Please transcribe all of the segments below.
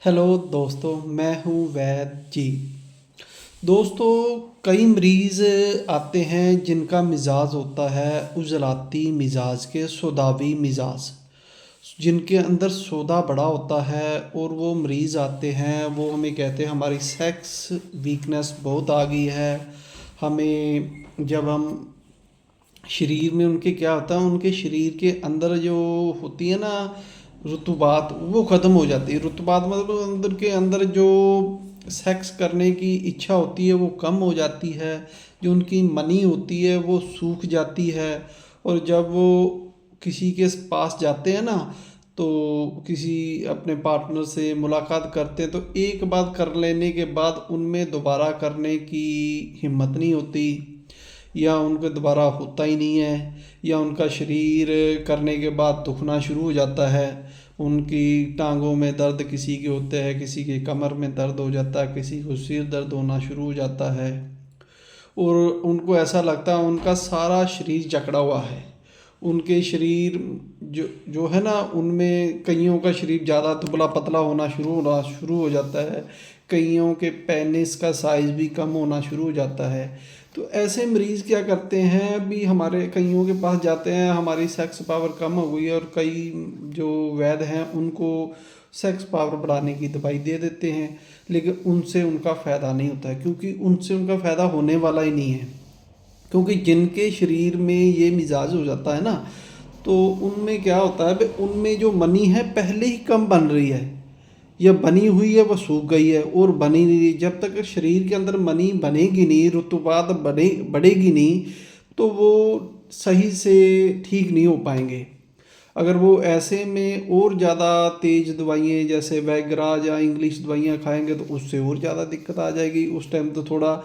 Hello दोस्तों, मैं हूँ वैद जी। दोस्तों, कई मरीज़ आते हैं जिनका मिजाज होता है उजलाती मिजाज के सौदावी मिजाज, जिनके अंदर सौदा बड़ा होता है। और वो मरीज़ आते हैं, वो हमें कहते हैं हमारी सेक्स वीकनेस बहुत आ गई है। हमें जब हम शरीर में उनके क्या होता है, उनके शरीर के अंदर जो होती है ना रुतुबात, वो ख़त्म हो जाती है। रुतुबात मतलब अंदर के अंदर जो सेक्स करने की इच्छा होती है वो कम हो जाती है। जो उनकी मनी होती है वो सूख जाती है। और जब वो किसी के पास जाते हैं ना, तो किसी अपने पार्टनर से मुलाकात करते हैं, तो एक बार कर लेने के बाद उनमें दोबारा करने की हिम्मत नहीं होती, या उनको दोबारा होता ही नहीं है, या उनका शरीर करने के बाद दुखना शुरू हो जाता है। उनकी टांगों में दर्द किसी के होते हैं, किसी के कमर में दर्द हो जाता है, किसी को सिर दर्द होना शुरू हो जाता है। और उनको ऐसा लगता है उनका सारा शरीर जकड़ा हुआ है। उनके शरीर जो जो है ना, उनमें कईयों का शरीर ज़्यादा दुबला पतला होना शुरू हो जाता है। कईयों के पेनिस का साइज़ भी कम होना शुरू हो जाता है। तो ऐसे मरीज़ क्या करते हैं, अभी हमारे कईयों के पास जाते हैं, हमारी सेक्स पावर कम हो गई है, और कई जो वैद्य हैं उनको सेक्स पावर बढ़ाने की दवाई दे देते हैं। लेकिन उनसे उनका फ़ायदा नहीं होता है, क्योंकि उनसे उनका फ़ायदा होने वाला ही नहीं है। क्योंकि जिनके शरीर में ये मिजाज हो जाता है ना, तो उनमें क्या होता है, भाई उनमें जो मनी है पहले ही कम बन रही है, या बनी हुई है वो सूख गई है और बनी नहीं रही। जब तक शरीर के अंदर मनी बनेगी नहीं, रुतुबात बढ़ेगी नहीं, तो वो सही से ठीक नहीं हो पाएंगे। अगर वो ऐसे में और ज़्यादा तेज़ दवाइयाँ जैसे वैगरा या इंग्लिश दवाइयाँ खाएंगे, तो उससे और ज़्यादा दिक्कत आ जाएगी। उस टाइम तो थोड़ा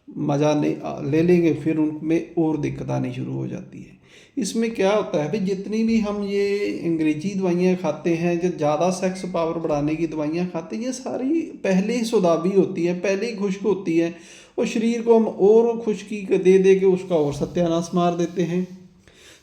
मज़ा नहीं ले लेंगे, फिर उनमें और दिक्कत आनी शुरू हो जाती है। इसमें क्या होता है भाई, जितनी भी हम ये अंग्रेजी दवाइयाँ खाते हैं, जो ज़्यादा सेक्स पावर बढ़ाने की दवाइयाँ खाते हैं, ये सारी पहले ही सौदावी होती है, पहले ही खुश्क होती है। और शरीर को हम और खुश्की दे दे के उसका और सत्यानाश मार देते हैं।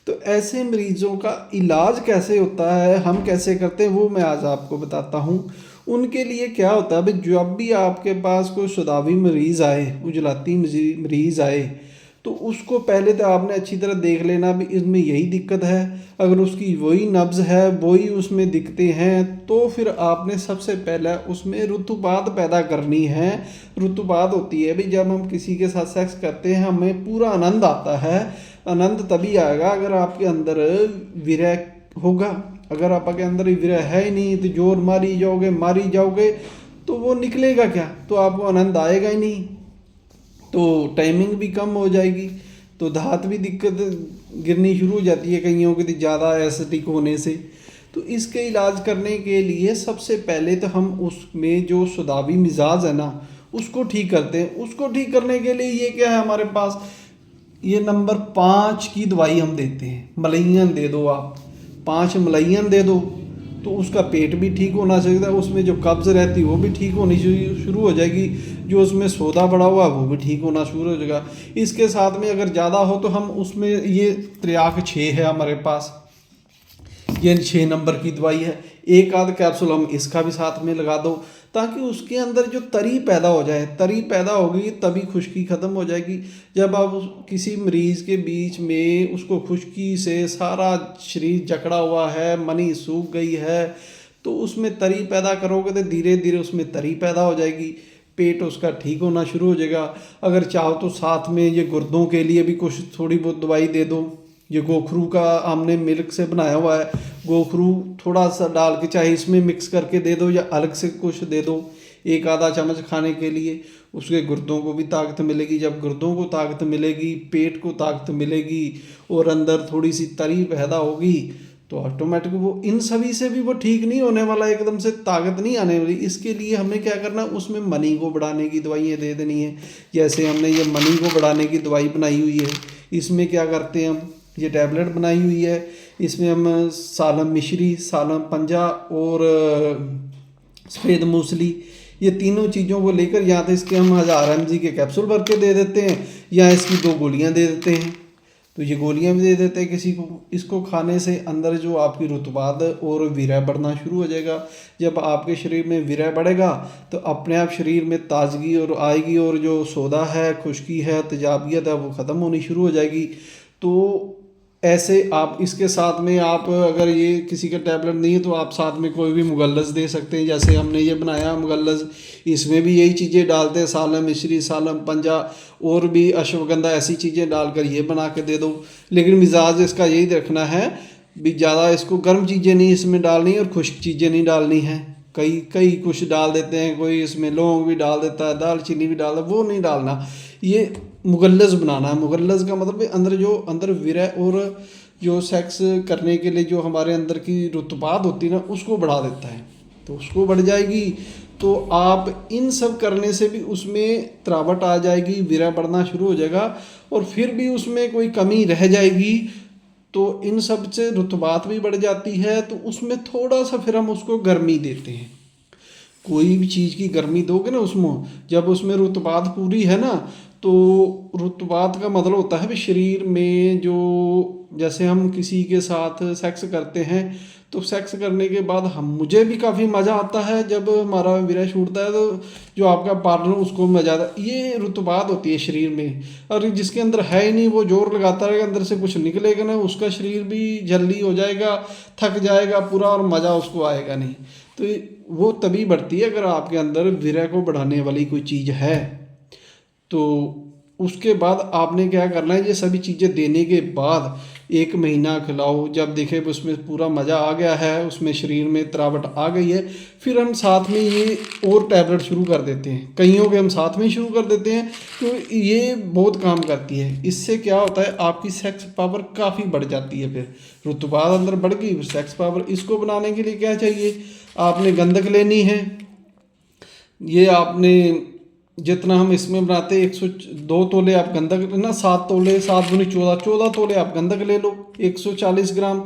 तो ऐसे मरीजों का इलाज कैसे होता है, हम कैसे करते हैं, वो मैं आज आपको बताता हूँ। उनके लिए क्या होता है भाई, जब भी आपके पास कोई सौदावी मरीज़ आए, उजलाती मरीज़ आए, तो उसको पहले तो आपने अच्छी तरह देख लेना भी इसमें यही दिक्कत है। अगर उसकी वही नब्ज़ है, वही उसमें दिक्कतें हैं, तो फिर आपने सबसे पहले उसमें रुतुबात पैदा करनी है। रुतुबात होती है भाई, जब हम किसी के साथ सेक्स करते हैं हमें पूरा आनंद आता है। आनंद तभी आएगा अगर आपके अंदर विरह होगा। अगर आपके अंदर विरह है ही नहीं, तो जोर मारी जाओगे, तो वो निकलेगा क्या, तो आपको आनंद आएगा ही नहीं। तो टाइमिंग भी कम हो जाएगी, तो धात भी दिक्कत गिरनी शुरू हो जाती है कईयों की, ज़्यादा एसिडिक होने से। तो इसके इलाज करने के लिए सबसे पहले तो हम उसमें जो सौदावी मिजाज है ना, उसको ठीक करते हैं। उसको ठीक करने के लिए ये क्या है हमारे पास, ये नंबर 5 की दवाई हम देते हैं। मलैयन दे दो, आप 5 मलैयन दे दो, तो उसका पेट भी ठीक होना चाहिए। उसमें जो कब्ज़ रहती है वो भी ठीक होनी शुरू हो जाएगी। जो उसमें सौदा बढ़ा हुआ वो भी ठीक होना शुरू हो जाएगा। इसके साथ में अगर ज़्यादा हो तो हम उसमें ये त्रियाक 6 है हमारे पास, ये 6 नंबर की दवाई है। एक आध कैप्सूल हम इसका भी साथ में लगा दो, ताकि उसके अंदर जो तरी पैदा हो जाए। तरी पैदा होगी तभी खुश्की ख़त्म हो जाएगी। जब आप किसी मरीज़ के बीच में उसको खुश्की से सारा शरीर जकड़ा हुआ है, मनी सूख गई है, तो उसमें तरी पैदा करोगे तो धीरे धीरे उसमें तरी पैदा हो जाएगी, पेट उसका ठीक होना शुरू हो जाएगा। अगर चाहो तो साथ में ये गुर्दों के लिए भी कुछ थोड़ी बहुत दवाई दे दो। ये गोखरू का हमने मिल्क से बनाया हुआ है, गोखरू थोड़ा सा डाल के चाहे इसमें मिक्स करके दे दो, या अलग से कुछ दे दो, एक आधा चम्मच खाने के लिए। उसके गुर्दों को भी ताकत मिलेगी। जब गुर्दों को ताकत मिलेगी, पेट को ताकत मिलेगी, और अंदर थोड़ी सी तरी पैदा होगी, तो ऑटोमेटिक वो इन सभी से भी वो ठीक नहीं होने वाला, एकदम से ताकत नहीं आने वाली। इसके लिए हमें क्या करना, उसमें मनी को बढ़ाने की दवाइयाँ दे देनी है। जैसे हमने ये मनी को बढ़ाने की दवाई बनाई हुई है, इसमें क्या करते हैं हम, ये टैबलेट बनाई हुई है, इसमें हम सालम मिश्री, सालम पंजा और सफ़ेद मूसली, ये तीनों चीज़ों को लेकर या तो इसके हम 1000 mg के कैप्सूल भर के दे देते हैं, या इसकी 2 गोलियां दे देते हैं। तो ये गोलियां भी दे देते हैं किसी को। इसको खाने से अंदर जो आपकी रुतबात और वीर्य बढ़ना शुरू हो जाएगा। जब आपके शरीर में वीर्य बढ़ेगा तो अपने आप शरीर में ताजगी और आएगी, और जो सोदा है, खुश्की है, तेजाबियत है, वो ख़त्म होनी शुरू हो जाएगी। तो ऐसे आप इसके साथ में, आप अगर ये किसी का टैबलेट नहीं है तो आप साथ में कोई भी मुगल्लस दे सकते हैं। जैसे हमने ये बनाया मुगल्लस, इसमें भी यही चीज़ें डालते हैं, सालम मिश्री, सालम पंजा और भी अश्वगंधा, ऐसी चीज़ें डालकर ये बना के दे दो। लेकिन मिजाज इसका यही रखना है भी, ज़्यादा इसको गर्म चीज़ें नहीं इसमें डालनी और खुश्क चीज़ें नहीं डालनी है। कई कई कुछ डाल देते हैं, कोई इसमें लौंग भी डाल देता है, दालचीनी भी डाल, वो नहीं डालना। ये मुगल्लस बनाना है। मुगल्लस का मतलब अंदर जो अंदर वीर्य और जो सेक्स करने के लिए जो हमारे अंदर की रुतबात होती है ना, उसको बढ़ा देता है। तो उसको बढ़ जाएगी तो आप इन सब करने से भी उसमें तरावट आ जाएगी, वीर्य बढ़ना शुरू हो जाएगा। और फिर भी उसमें कोई कमी रह जाएगी तो इन सब से रुतबात भी बढ़ जाती है, तो उसमें थोड़ा सा फिर हम उसको गर्मी देते हैं। कोई भी चीज़ की गर्मी दोगे ना उसमें, जब उसमें रुतबात पूरी है ना, तो रुतबात का मतलब होता है भी शरीर में जो, जैसे हम किसी के साथ सेक्स करते हैं तो सेक्स करने के बाद मुझे भी काफ़ी मज़ा आता है जब हमारा वीर्य छूटता है, तो जो आपका पार्टनर उसको मज़ा आता है। ये रुतबात होती है शरीर में। और जिसके अंदर है ही नहीं, वो जोर लगाता रहेगा, अंदर से कुछ निकलेगा ना, उसका शरीर भी जल्दी हो जाएगा, थक जाएगा पूरा, और मज़ा उसको आएगा नहीं। तो वो तभी बढ़ती है अगर आपके अंदर वीर्य को बढ़ाने वाली कोई चीज़ है। तो उसके बाद आपने क्या करना है, ये सभी चीज़ें देने के बाद 1 महीना खिलाओ। जब देखे उसमें पूरा मज़ा आ गया है, उसमें शरीर में तरावट आ गई है, फिर हम साथ में ये और टैबलेट शुरू कर देते हैं। कईयों के हम साथ में ही शुरू कर देते हैं, तो ये बहुत काम करती है। इससे क्या होता है, आपकी सेक्स पावर काफ़ी बढ़ जाती है। फिर रुतबात अंदर बढ़ गई, सेक्स पावर। इसको बनाने के लिए क्या चाहिए, आपने गंधक लेनी है। ये आपने जितना हम इसमें बनाते हैं 102 तोले आप गंधक लेना, 7 तोले, 7 दूनी 14, 14 तोले आप गंधक ले लो 140 ग्राम,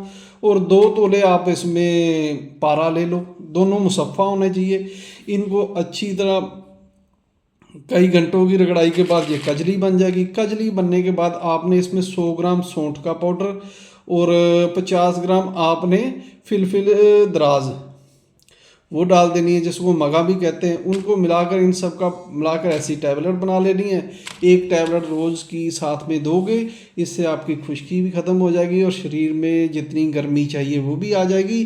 और 2 तोले आप इसमें पारा ले लो। दोनों मुसफ़ा होने चाहिए। इनको अच्छी तरह कई घंटों की रगड़ाई के बाद ये कजली बन जाएगी। कजली बनने के बाद आपने इसमें 100 ग्राम सौंठ का पाउडर और 50 ग्राम आपने फिलफिल दराज वो डाल देनी है, जिसको मगा भी कहते हैं। उनको मिलाकर, इन सब का मिलाकर ऐसी टैबलेट बना लेनी है। एक टैबलेट रोज़ की साथ में दोगे, इससे आपकी खुश्की भी ख़त्म हो जाएगी और शरीर में जितनी गर्मी चाहिए वो भी आ जाएगी।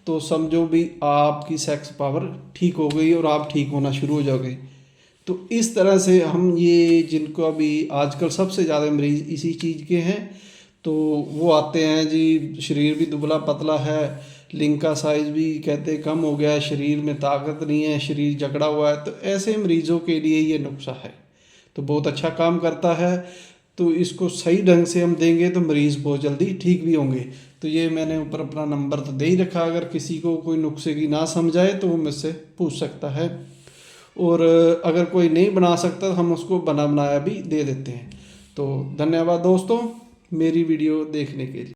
तो समझो भी आपकी सेक्स पावर ठीक हो गई और आप ठीक होना शुरू हो जाओगे। तो इस तरह से हम ये, जिनको अभी आजकल सबसे ज़्यादा मरीज़ इसी चीज़ के हैं, तो वो आते हैं जी, शरीर भी दुबला पतला है, लिंग का साइज़ भी कहते कम हो गया है, शरीर में ताकत नहीं है, शरीर जकड़ा हुआ है। तो ऐसे मरीज़ों के लिए ये नुस्खा है, तो बहुत अच्छा काम करता है। तो इसको सही ढंग से हम देंगे तो मरीज़ बहुत जल्दी ठीक भी होंगे। तो ये मैंने ऊपर अपना नंबर तो दे ही रखा, अगर किसी को कोई नुस्खे की ना समझाए तो वो मुझसे पूछ सकता है। और अगर कोई नहीं बना सकता तो हम उसको बना बनाया भी दे देते हैं। तो धन्यवाद दोस्तों मेरी वीडियो देखने के लिए।